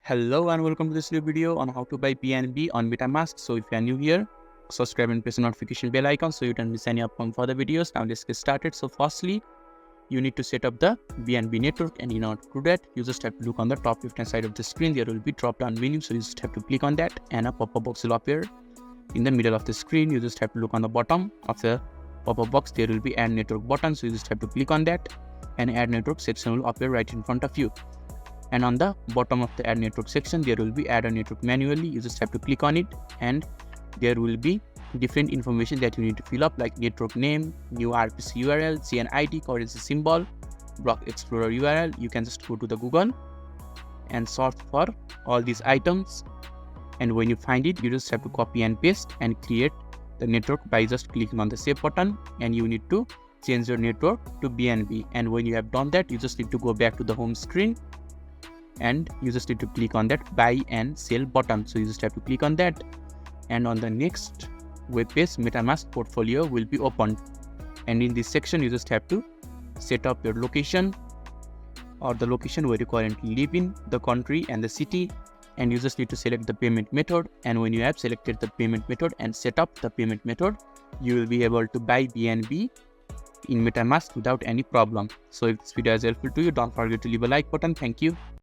Hello and welcome to this new video on how to buy BNB on MetaMask. So if you are new here, subscribe and press the notification bell icon so you don't miss any upcoming further videos. Now let's get started. So firstly, you need to set up the BNB network, and in order to do that, you just have to look on the top left hand side of the screen. There will be drop down menu, so you just have to click on that and a pop-up box will appear in the middle of the screen. You just have to look on the bottom of the pop-up box. There will be add network button, so you just have to click on that and add network section will appear right in front of you. And on the bottom of the add network section, there will be add a network manually. You just have to click on it, and there will be different information that you need to fill up, like network name, new RPC URL, CN ID, currency symbol, block explorer URL. You can just go to the Google and search for all these items, and when you find it, you just have to copy and paste and create the network by just clicking on the save button. And you need to change your network to BNB, and when you have done that, you just need to go back to the home screen and you just need to click on that buy and sell button. So you just have to click on that, and on the next web page, MetaMask portfolio will be opened. And in this section, you just have to set up your location or the location where you currently live in, the country and the city, and you just need to select the payment method. And when you have selected the payment method and set up the payment method, you will be able to buy BNB in MetaMask without any problem. So if this video is helpful to you, don't forget to leave a like button. Thank you.